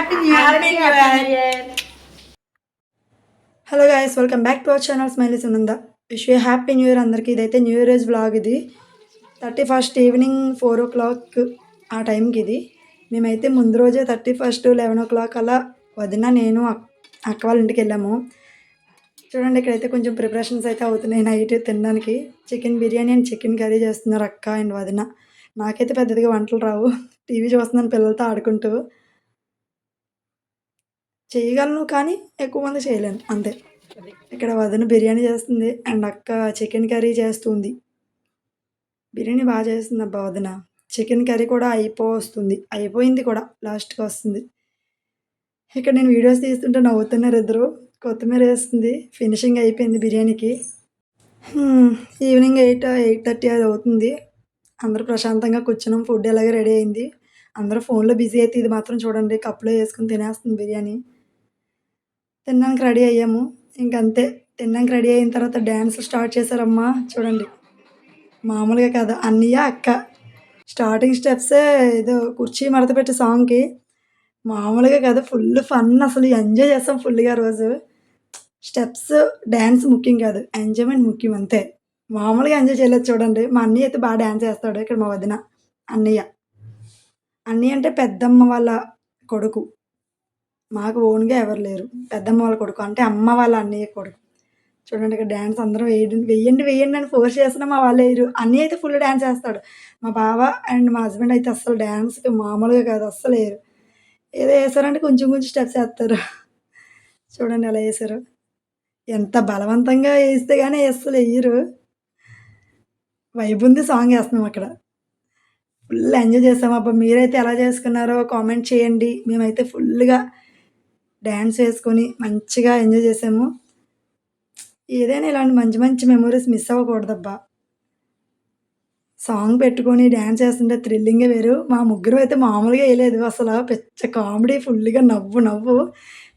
Happy new year. Hello guys, welcome back to our channel smiley Sunanda. Wish you happy new year అందరికీ. ఇదైతే new year vlog. ఇది 31st evening 4 o'clock ఆ టైంకి ఇది. మేమైతే ముందు రోజే 31st 11 o'clock అలా వదిన నేను అక్క వాళ్ళ ఇంటికి వెళ్ళాము. చూడండి, ఇక్కడైతే కొంచెం ప్రిపరేషన్స్ అయితే అవుతున్నాయి నైట్ తినడానికి. Chicken biryani and chicken curry చేస్తున్నారు అక్క అండ్ వదిన. నాకైతే పెద్దదిగా వంటలు రావు, టీవీ చూస్తున్నాను పిల్లలతో ఆడుకుంటూ. చేయగలను కానీ ఎక్కువ మంది చేయలేను అంతే. ఇక్కడ వదిన బిర్యానీ చేస్తుంది అండ్ అక్క చికెన్ కర్రీ చేస్తుంది. బిర్యానీ బాగా చేస్తుంది అబ్బా వదిన. చికెన్ కర్రీ కూడా అయిపోయింది కూడా, లాస్ట్కి వస్తుంది. ఇక్కడ నేను వీడియోస్ తీస్తుంటే నవ్వుతున్నారు ఇద్దరు. కొత్తిమీర వేస్తుంది. ఫినిషింగ్ అయిపోయింది బిర్యానీకి. ఈవినింగ్ 8:30 అది అవుతుంది. అందరూ ప్రశాంతంగా కూర్చున్నాం. ఫుడ్ ఎలాగే రెడీ అయింది. అందరూ ఫోన్లో బిజీ అయితే ఇది మాత్రం చూడండి కప్పులో వేసుకుని తినేస్తుంది బిర్యానీ. తినడానికి రెడీ అయ్యాము. ఇంకంతే, తినడానికి రెడీ అయిన తర్వాత డ్యాన్స్ స్టార్ట్ చేశారమ్మా. చూడండి, మామూలుగా కదా. అన్నయ్య అక్క స్టార్టింగ్ స్టెప్సే ఏదో కుర్చీ మడతపెట్టే సాంగ్కి మామూలుగా కదా, ఫుల్ ఫన్. అసలు ఎంజాయ్ చేస్తాం ఫుల్గా రోజు. స్టెప్స్ డ్యాన్స్ ముఖ్యం కాదు, ఎంజాయ్మెంట్ ముఖ్యం అంతే. మామూలుగా ఎంజాయ్ చేయలేదు చూడండి. మా అన్నయ్య అయితే బాగా డ్యాన్స్ చేస్తాడు. ఇక్కడ మా వదిన అన్నయ్య అంటే పెద్దమ్మ వాళ్ళ కొడుకు. మాకు ఓన్గా ఎవరు లేరు. పెద్దమ్మ వాళ్ళ కొడుకు అంటే అమ్మ వాళ్ళ అన్నయ్య కొడుకు. చూడండి, ఇక్కడ డ్యాన్స్ అందరం వెయ్యండి అని ఫోర్స్ చేస్తున్నా మా వాళ్ళు వేయరు. అన్నయ్య అయితే ఫుల్ డ్యాన్స్ చేస్తాడు. మా బావ అండ్ మా హస్బెండ్ అయితే అస్సలు డ్యాన్స్కి మామూలుగా కాదు, అస్సలు వేయరు. ఏదో వేసారంటే కొంచెం స్టెప్స్ వేస్తారు. చూడండి ఎలా వేసారు. ఎంత బలవంతంగా వేస్తే కానీ అస్సలు వేయరు. వైబ్ ఉంది సాంగ్ వేస్తున్నాం అక్కడ. ఫుల్ ఎంజాయ్ చేసాం అబ్బా. మీరైతే ఎలా చేసుకున్నారో కామెంట్ చేయండి. మేమైతే ఫుల్గా డ్యాన్స్ వేసుకొని మంచిగా ఎంజాయ్ చేసాము. ఏదైనా ఇలాంటి మంచి మెమరీస్ మిస్ అవ్వకూడదబ్బా. సాంగ్ పెట్టుకొని డ్యాన్స్ చేస్తుంటే థ్రిల్లింగే వేరు. మా ముగ్గురు అయితే మామూలుగా వేయలేదు. అసలు పిచ్చ కామెడీ, ఫుల్గా నవ్వు.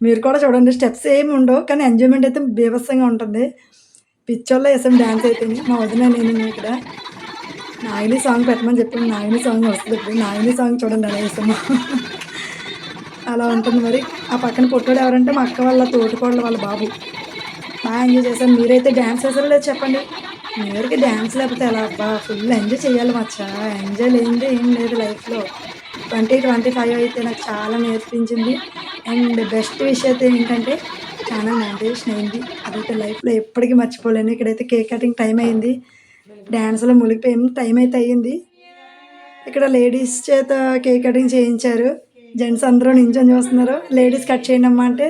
మీరు కూడా చూడండి, స్టెప్స్ ఏమి ఉండవు కానీ ఎంజాయ్మెంట్ అయితే బీభత్సంగా ఉంటుంది. పిచ్చోళ్ళలో వేసాం డ్యాన్స్ అయితే. మా వదిన నేను ఇక్కడ నాగిని సాంగ్ పెట్టమని చెప్పాము. నాగిని సాంగ్ వస్తుంది ఇప్పుడు. నాగిని సాంగ్ చూడండి ఎలా వేసాము. అలా ఉంటుంది మరి. ఆ పక్కన పుట్టాడు ఎవరంటే మా అక్క వాళ్ళ తోటికోడలు వాళ్ళ బాబు. బాగా ఎంజాయ్ చేశాను. మీరైతే డ్యాన్స్ చేసారో లేదు చెప్పండి. న్యూ ఇయర్కి డ్యాన్స్ లేకపోతే ఎలా అబ్బా. ఫుల్ ఎంజాయ్ చేయాలి మచ్చా. ఎంజాయ్ లేనిదే ఏం లేదు లైఫ్లో. 2025 అయితే నాకు చాలా నేర్పించింది. అండ్ బెస్ట్ విషయం అయితే ఏంటంటే చాలా మోటివేషన్ అయింది. అదైతే లైఫ్లో ఎప్పటికీ మర్చిపోలేను. ఇక్కడైతే కేక్ కటింగ్ టైం అయింది. డ్యాన్స్లో మునిగిపోయాము. టైం అయితే అయ్యింది. ఇక్కడ లేడీస్ చేత కేక్ కటింగ్ చేయించారు. జెంట్స్ అందరూ నించొని చూస్తున్నారు. లేడీస్ కట్ చేయండి అమ్మా అంటే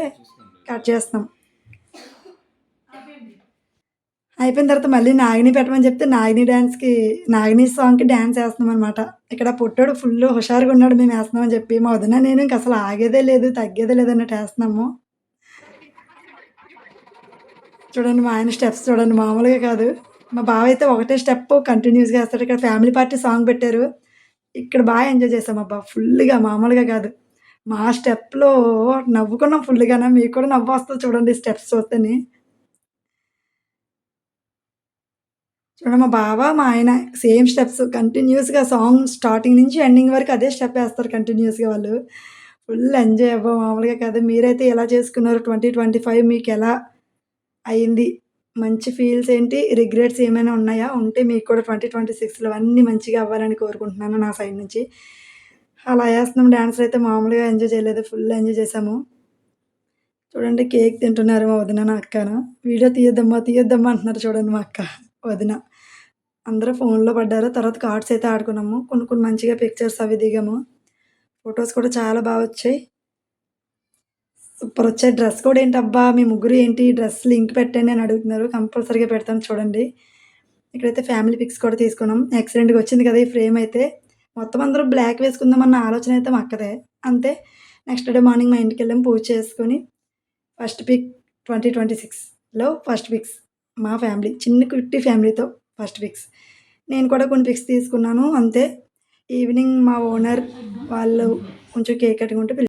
కట్ చేస్తాం. అయిపోయిన తర్వాత మళ్ళీ నాగిని పెట్టమని చెప్తే నాగిని సాంగ్కి డ్యాన్స్ వేస్తున్నాం అనమాట. ఇక్కడ పుట్టాడు ఫుల్ హుషారుగా ఉన్నాడు మేము వేస్తున్నామని చెప్పి. మా వదిన నేను ఇంక అసలు ఆగేదే లేదు, తగ్గేదే లేదు అన్నట్టు వేస్తున్నాము. చూడండి, మా ఆయన స్టెప్స్ చూడండి మామూలుగా కాదు. మా బావ అయితే ఒకటే స్టెప్ కంటిన్యూస్గా వేస్తాడు. ఇక్కడ ఫ్యామిలీ పార్టీ సాంగ్ పెట్టారు. ఇక్కడ బాగా ఎంజాయ్ చేసాం అబ్బా ఫుల్గా, మామూలుగా కాదు. మా స్టెప్లో నవ్వుకున్నాం ఫుల్గానే. మీకు కూడా నవ్వు వస్తుంది చూడండి స్టెప్స్ చూస్తేనే. చూడండి, మా బావ మా ఆయన సేమ్ స్టెప్స్ కంటిన్యూస్గా సాంగ్ స్టార్టింగ్ నుంచి ఎండింగ్ వరకు అదే స్టెప్ వేస్తారు కంటిన్యూస్గా వాళ్ళు. ఫుల్ ఎంజాయ్ అవ్వ మామూలుగా కాదు. మీరైతే ఎలా చేసుకున్నారు 2025? మీకు ఎలా అయింది? మంచి ఫీల్స్ ఏంటి? రిగ్రెట్స్ ఏమైనా ఉన్నాయా? ఉంటే మీకు కూడా 2026లో అన్నీ మంచిగా అవ్వాలని కోరుకుంటున్నాను నా సైడ్ నుంచి. అలా వేస్తున్నాం. డ్యాన్స్లు అయితే మామూలుగా ఎంజాయ్ చేయలేదు, ఫుల్ ఎంజాయ్ చేసాము. చూడండి, కేక్ తింటున్నారు మా వదిన నా అక్కను. వీడియో తీయొద్దమ్మా అంటున్నారు చూడండి మా అక్క వదిన. అందరూ ఫోన్లో పడ్డారు. తర్వాత కార్డ్స్ అయితే ఆడుకున్నాము. కొన్ని మంచిగా పిక్చర్స్ అవి దిగాము. ఫొటోస్ కూడా చాలా బాగా వచ్చాయి. సూపర్ వచ్చాయి. డ్రెస్ కూడా ఏంటబ్బా మీ ముగ్గురు ఏంటి డ్రెస్ లింక్ పెట్టండి అని అడుగుతున్నారు. కంపల్సరీగా పెడతాను చూడండి. ఇక్కడైతే ఫ్యామిలీ పిక్స్ కూడా తీసుకున్నాం. ఎక్సలెంట్గా వచ్చింది కదా ఈ ఫ్రేమ్ అయితే. మొత్తం అందరూ బ్లాక్ వేసుకుందామన్న ఆలోచన అయితే మా అక్కదే. అంతే. నెక్స్ట్ డే మార్నింగ్ మా ఇంటికి వెళ్ళాము. పూజ చేసుకొని ఫస్ట్ పిక్ 2026లో ఫస్ట్ పిక్స్ మా ఫ్యామిలీ, చిన్న కుట్టి ఫ్యామిలీతో ఫస్ట్ పిక్స్. నేను కూడా కొన్ని పిక్స్ తీసుకున్నాను అంతే. ఈవినింగ్ మా ఓనర్ వాళ్ళు కొంచెం కేక్ కటింగ్ ఉంటే